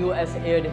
USAID,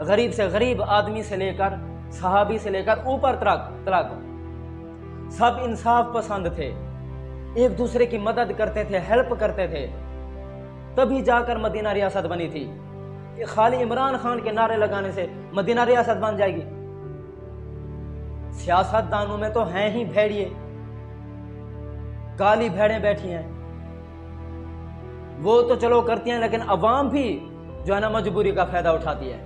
غریب سے غریب آدمی سے لے کر صحابی سے لے کر اوپر تلک سب انصاف پسند تھے، ایک دوسرے کی مدد کرتے تھے، ہیلپ کرتے تھے، تبھی جا کر مدینہ ریاست بنی تھی۔ خالی عمران خان کے نعرے لگانے سے مدینہ ریاست بن جائے گی؟ سیاست دانوں میں تو ہیں ہی بھیڑیے، کالی بھیڑیں بیٹھی ہیں، وہ تو چلو کرتی ہیں، لیکن عوام بھی جو ہے نا مجبوری کا فائدہ اٹھاتی ہے۔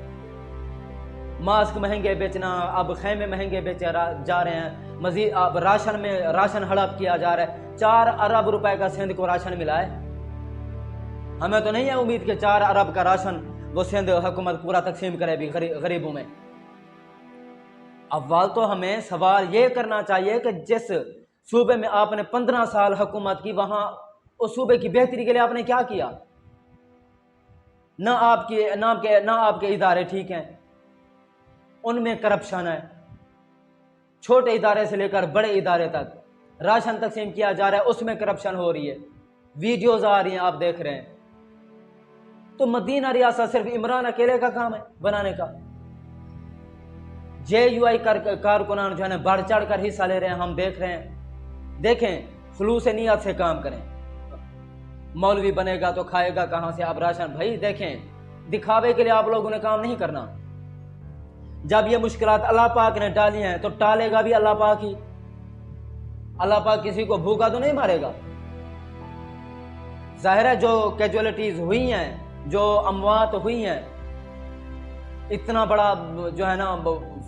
ماسک مہنگے بیچنا، اب خیمے مہنگے بیچے جا رہے ہیں، مزید اب راشن ہڑپ کیا جا رہا ہے۔ 4 ارب روپے کا سندھ کو راشن ملا ہے، ہمیں تو نہیں ہے امید کہ 4 ارب کا راشن وہ سندھ حکومت پورا تقسیم کرے بھی غریبوں میں۔ اول تو ہمیں سوال یہ کرنا چاہیے کہ جس صوبے میں آپ نے 15 سال حکومت کی، وہاں اس صوبے کی بہتری کے لیے آپ نے کیا کیا؟ نہ آپ کے ادارے ٹھیک ہیں، ان میں کرپشن ہے، چھوٹے ادارے سے لے کر بڑے ادارے تک راشن تقسیم کیا جا رہا ہے، اس میں کرپشن ہو رہی ہے، ویڈیوز آ رہی ہیں، آپ دیکھ رہے ہیں۔ تو مدینہ ریاست صرف عمران اکیلے کا کام ہے بنانے کا؟ JUI کارکنان جو ہے نا بڑھ چڑھ کر حصہ لے رہے ہیں، ہم دیکھ رہے ہیں۔ دیکھیں، خلوص نیت سے کام کریں، مولوی بنے گا تو کھائے گا کہاں سے؟ اب راشن بھائی دیکھیں، دکھاوے کے لیے آپ لوگوں نے کام نہیں کرنا۔ جب یہ مشکلات اللہ پاک نے ڈالی ہیں تو ٹالے گا بھی اللہ پاک ہی۔ اللہ پاک کسی کو بھوکا تو نہیں مارے گا۔ ظاہر ہے جو کیجولیٹیز ہوئی ہیں، جو اموات ہوئی ہیں، اتنا بڑا جو ہے نا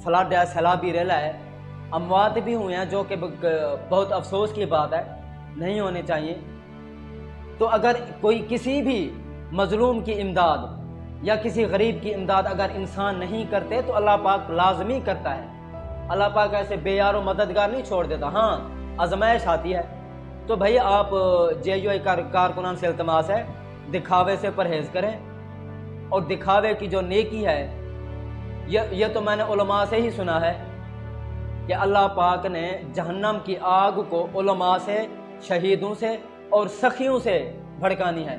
فلڈ ہے، سیلابی ریلا ہے، اموات بھی ہوئے ہیں، جو کہ بہت افسوس کی بات ہے، نہیں ہونے چاہیے۔ تو اگر کوئی کسی بھی مظلوم کی امداد یا کسی غریب کی امداد اگر انسان نہیں کرتے تو اللہ پاک لازمی کرتا ہے۔ اللہ پاک ایسے بے یار و مددگار نہیں چھوڑ دیتا، ہاں آزمائش آتی ہے۔ تو بھائی آپ JUI کارکنان سے التماس ہے، دکھاوے سے پرہیز کریں، اور دکھاوے کی جو نیکی ہے، یہ تو میں نے علماء سے ہی سنا ہے کہ اللہ پاک نے جہنم کی آگ کو علماء سے، شہیدوں سے اور سخیوں سے بھڑکانی ہے۔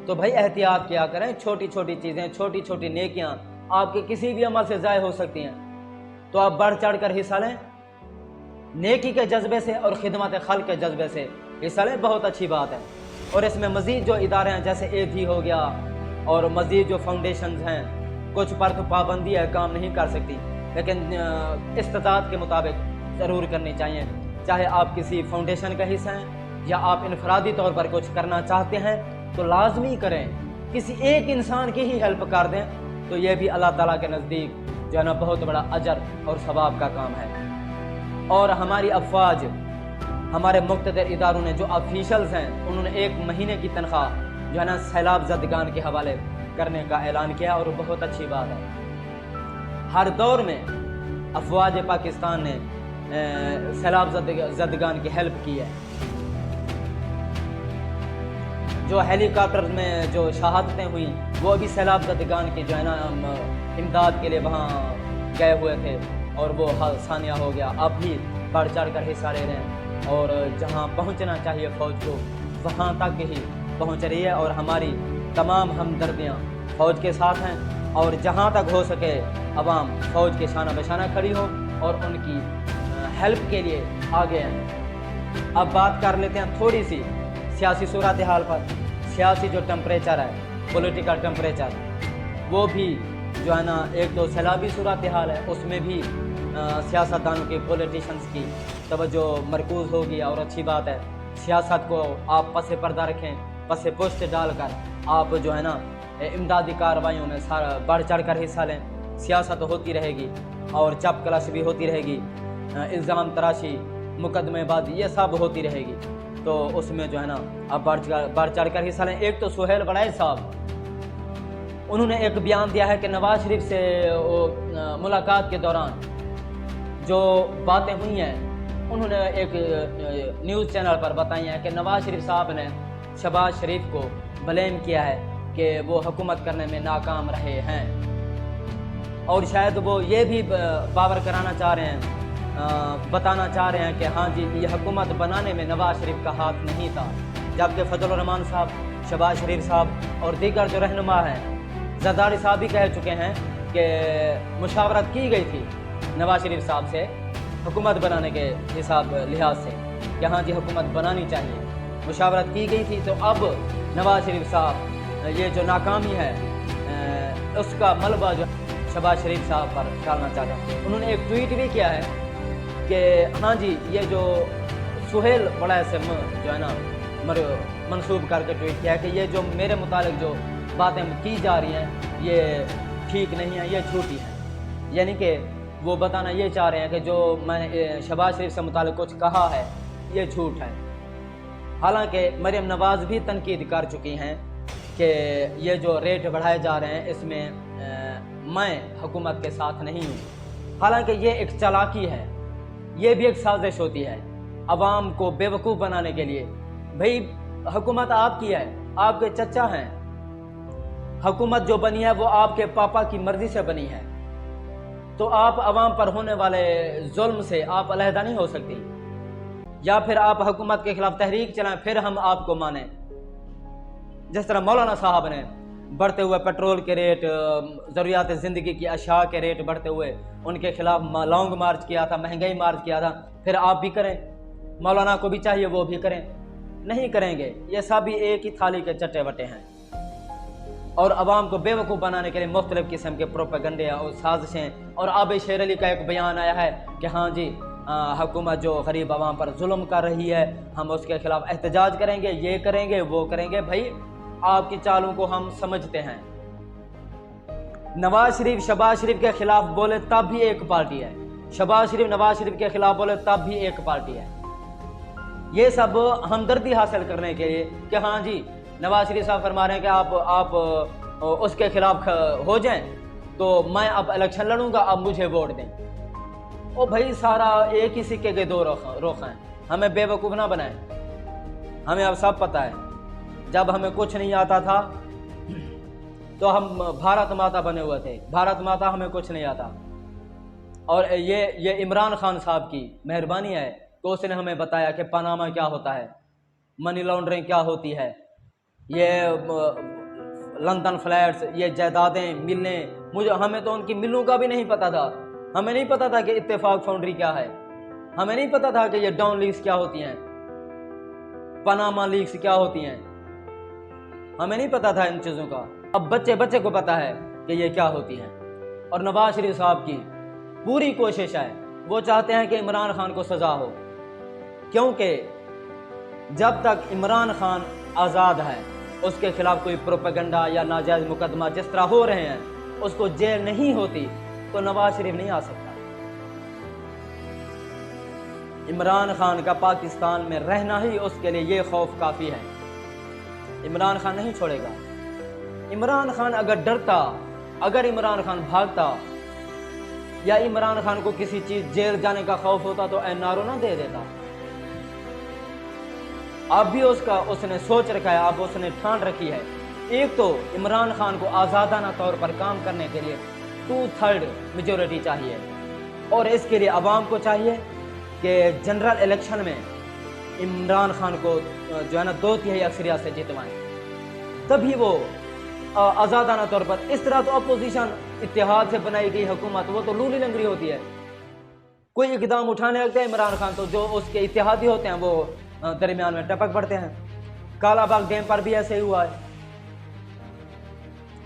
تو بھائی احتیاط کیا کریں، چھوٹی چھوٹی چیزیں، چھوٹی چھوٹی نیکیاں آپ کے کسی بھی عمل سے ضائع ہو سکتی ہیں، تو آپ بڑھ چڑھ کر حصہ لیں، نیکی کے جذبے سے اور خدمت خلق کے جذبے سے حصہ لیں، بہت اچھی بات ہے۔ اور اس میں مزید جو ادارے ہیں جیسے AP ہو گیا اور مزید جو فاؤنڈیشنز ہیں، کچھ پر تو پابندی ہے، کام نہیں کر سکتی، لیکن استطاعت کے مطابق ضرور کرنی چاہیے۔ چاہے آپ کسی فاؤنڈیشن کا حصہ ہیں یا آپ انفرادی طور پر کچھ کرنا چاہتے ہیں تو لازمی کریں، کسی ایک انسان کی ہی ہیلپ کر دیں تو یہ بھی اللہ تعالیٰ کے نزدیک جو ہے نا بہت بڑا اجر اور ثواب کا کام ہے۔ اور ہماری افواج، ہمارے مقتدر اداروں نے جو آفیشلز ہیں، انہوں نے 1 مہینے کی تنخواہ جو ہے نا سیلاب زدگان کے حوالے کرنے کا اعلان کیا، اور بہت اچھی بات ہے۔ ہر دور میں افواج پاکستان نے سیلاب زدگان کی ہیلپ کی ہے۔ جو ہیلی کاپٹر میں جو شہادتیں ہوئیں، وہ بھی سیلاب زدگان کی جو ہے نا امداد کے لیے وہاں گئے ہوئے تھے، اور وہ ثانیہ ہو گیا۔ اب بھی بڑھ چڑھ کر حصہ لے رہے ہیں، اور جہاں پہنچنا چاہیے فوج کو وہاں تک ہی پہنچ رہی ہے، اور ہماری تمام ہمدردیاں فوج کے ساتھ ہیں، اور جہاں تک ہو سکے عوام فوج کے شانہ بشانہ کھڑی ہو اور ان کی ہیلپ کے لیے آگے ہیں۔ اب بات کر لیتے ہیں تھوڑی سی سیاسی صورتحال پر۔ سیاسی جو ٹمپریچر ہے، پولیٹیکل ٹمپریچر، وہ بھی جو ہے نا ایک تو سیلابی صورتحال ہے، اس میں بھی سیاستدانوں کی، پولیٹیشنز کی توجہ مرکوز ہوگی، اور اچھی بات ہے۔ سیاست کو آپ پس پردہ رکھیں، پس پشت ڈال کر آپ جو ہے نا امدادی کارروائیوں میں بڑھ چڑھ کر حصہ لیں۔ سیاست ہوتی رہے گی، اور چپ کلش بھی ہوتی رہے گی، الزام تراشی، مقدمے بازی، یہ سب ہوتی رہے گی، تو اس میں جو ہے نا آپ بڑھ چڑھ کر حصہ لیں۔ ایک تو سہیل بڑائی صاحب، انہوں نے ایک بیان دیا ہے کہ نواز شریف سے ملاقات کے دوران جو باتیں ہوئی ہیں، انہوں نے ایک نیوز چینل پر بتائی ہیں کہ نواز شریف صاحب نے شہباز شریف کو بلیم کیا ہے کہ وہ حکومت کرنے میں ناکام رہے ہیں، اور شاید وہ یہ بھی باور کرانا چاہ رہے ہیں، بتانا چاہ رہے ہیں کہ ہاں جی یہ حکومت بنانے میں نواز شریف کا ہاتھ نہیں تھا، جبکہ فضل الرحمان صاحب، شہباز شریف صاحب اور دیگر جو رہنما ہیں زرداری صاحب بھی کہہ چکے ہیں کہ مشاورت کی گئی تھی نواز شریف صاحب سے حکومت بنانے کے لحاظ سے کہ ہاں جی حکومت بنانی چاہیے، مشاورت کی گئی تھی۔ تو اب نواز شریف صاحب یہ جو ناکامی ہے اس کا ملبہ جو شہباز شریف صاحب پر ڈالنا چاہتے ہیں۔ انہوں نے ایک ٹویٹ بھی کیا ہے کہ ہاں جی یہ جو سہیل بڑا سے جو ہے نا منسوب کر کے ٹویٹ کیا ہے کہ یہ جو میرے متعلق جو باتیں کی جا رہی ہیں یہ ٹھیک نہیں ہیں، یہ جھوٹی ہیں، یعنی کہ وہ بتانا یہ چاہ رہے ہیں کہ جو میں نے شہباز شریف سے متعلق کچھ کہا ہے یہ جھوٹ ہے۔ حالانکہ مریم نواز بھی تنقید کر چکی ہیں کہ یہ جو ریٹ بڑھائے جا رہے ہیں اس میں میں حکومت کے ساتھ نہیں ہوں۔ حالانکہ یہ ایک چالاکی ہے، یہ بھی ایک سازش ہوتی ہے عوام کو بے وقوف بنانے کے لیے۔ بھئی حکومت آپ کی ہے، آپ کے چچا ہیں، حکومت جو بنی ہے وہ آپ کے پاپا کی مرضی سے بنی ہے، تو آپ عوام پر ہونے والے ظلم سے آپ علیحدہ نہیں ہو سکتی، یا پھر آپ حکومت کے خلاف تحریک چلائیں پھر ہم آپ کو مانیں۔ جس طرح مولانا صاحب نے بڑھتے ہوئے پیٹرول کے ریٹ، ضروریات زندگی کی اشیاء کے ریٹ بڑھتے ہوئے ان کے خلاف لانگ مارچ کیا تھا، مہنگائی مارچ کیا تھا، پھر آپ بھی کریں، مولانا کو بھی چاہیے وہ بھی کریں، نہیں کریں گے۔ یہ سبھی ایک ہی تھالی کے چٹے وٹے ہیں، اور عوام کو بے وقوف بنانے کے لیے مختلف قسم کے پروپیگنڈے اور سازشیں۔ اور آب شیر علی کا ایک بیان آیا ہے کہ ہاں جی حکومت جو غریب عوام پر ظلم کر رہی ہے ہم اس کے خلاف احتجاج کریں گے، یہ کریں گے وہ کریں گے۔ بھائی آپ کی چالوں کو ہم سمجھتے ہیں۔ نواز شریف شہباز شریف کے خلاف بولے تب بھی ایک پارٹی ہے، شہباز شریف نواز شریف کے خلاف بولے تب بھی ایک پارٹی ہے۔ یہ سب ہمدردی حاصل کرنے کے لیے کہ ہاں جی نواز شریف صاحب فرما رہے ہیں کہ آپ اس کے خلاف ہو جائیں تو میں اب الیکشن لڑوں گا، اب مجھے ووٹ دیں۔ او بھائی سارا ایک ہی سکے کے دو رخ ہیں، ہمیں بے وقوف نہ بنائیں۔ ہمیں اب سب پتہ ہے، جب ہمیں کچھ نہیں آتا تھا تو ہم بھارت ماتا بنے ہوئے تھے، بھارت ماتا ہمیں کچھ نہیں آتا۔ اور یہ عمران خان صاحب کی مہربانی ہے تو اس نے ہمیں بتایا کہ پاناما کیا ہوتا ہے، منی لانڈرنگ کیا ہوتی ہے، یہ لندن فلیٹس، یہ جائیدادیں، ملیں، ہمیں تو ان کی ملوں کا بھی نہیں پتا تھا۔ ہمیں نہیں پتا تھا کہ اتفاق فاؤنڈری کیا ہے، ہمیں نہیں پتا تھا کہ یہ ڈاؤن لیگز کیا ہوتی ہیں، پاناما لیگز کیا ہوتی ہیں، ہمیں نہیں پتا تھا ان چیزوں کا۔ اب بچے کو پتا ہے کہ یہ کیا ہوتی ہیں۔ اور نواز شریف صاحب کی پوری کوشش ہے، وہ چاہتے ہیں کہ عمران خان کو سزا ہو، کیونکہ جب تک عمران خان آزاد ہے اس کے خلاف کوئی پروپیگنڈا یا ناجائز مقدمہ جس طرح ہو رہے ہیں اس کو جیل نہیں ہوتی تو نواز شریف نہیں آ سکتا۔ عمران خان کا پاکستان میں رہنا ہی اس کے لیے یہ خوف کافی ہے، عمران خان نہیں چھوڑے گا۔ عمران خان اگر ڈرتا، اگر عمران خان بھاگتا یا عمران خان کو کسی چیز جیل جانے کا خوف ہوتا تو این آر او نہ دے دیتا۔ اب بھی اس نے سوچ رکھا ہے، اب اس نے ٹھان رکھی ہے، ایک تو عمران خان کو آزادانہ طور پر کام کرنے کے لیے 2/3 میجورٹی چاہیے، اور اس کے لیے عوام کو چاہیے کہ جنرل الیکشن میں عمران خان کو جو ہے نا 2/3 اکثریت سے جتوائیں، تبھی وہ آزادانہ طور پر۔ اس طرح تو اپوزیشن اتحاد سے بنائی گئی حکومت وہ تو لولی لنگری ہوتی ہے، کوئی اقدام اٹھانے لگتا ہے عمران خان تو جو اس کے اتحادی ہوتے ہیں وہ درمیان میں ٹپک پڑتے ہیں۔ کالا باغ ڈیم پر بھی ایسے ہی ہوا ہے،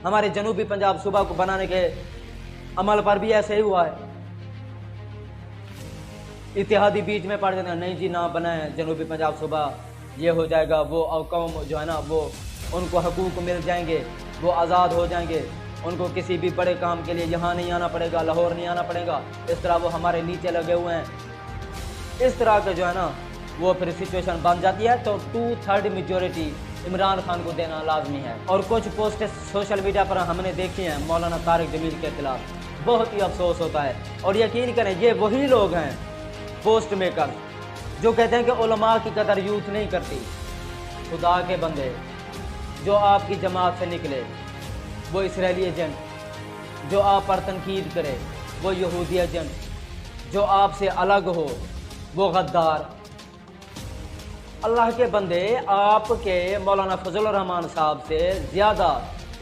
ہمارے جنوبی پنجاب صوبہ کو بنانے کے عمل پر بھی ایسے ہی ہوا ہے، اتحادی بیچ میں پڑ جاتے ہیں، نہیں جی نہ بنائیں جنوبی پنجاب صوبہ، یہ ہو جائے گا، وہ قوم جو ہے نا وہ ان کو حقوق مل جائیں گے، وہ آزاد ہو جائیں گے، ان کو کسی بھی بڑے کام کے لیے یہاں نہیں آنا پڑے گا، لاہور نہیں آنا پڑے گا، اس طرح وہ ہمارے نیچے لگے ہوئے ہیں۔ اس طرح کا جو ہے نا وہ پھر سچویشن بن جاتی ہے، تو 2/3 میجورٹی عمران خان کو دینا لازمی ہے۔ اور کچھ پوسٹ سوشل میڈیا پر ہم نے دیکھی ہیں مولانا طارق جمیل کے خلاف، بہت ہی افسوس ہوتا ہے۔ اور یقین کریں یہ وہی لوگ ہیں پوسٹ میکر جو کہتے ہیں کہ علماء کی قدر یوتھ نہیں کرتی۔ خدا کے بندے، جو آپ کی جماعت سے نکلے وہ اسرائیلی ایجنٹ، جو آپ پر تنقید کرے وہ یہودی ایجنٹ، جو آپ سے الگ ہو وہ غدار۔ اللہ کے بندے، آپ کے مولانا فضل الرحمان صاحب سے زیادہ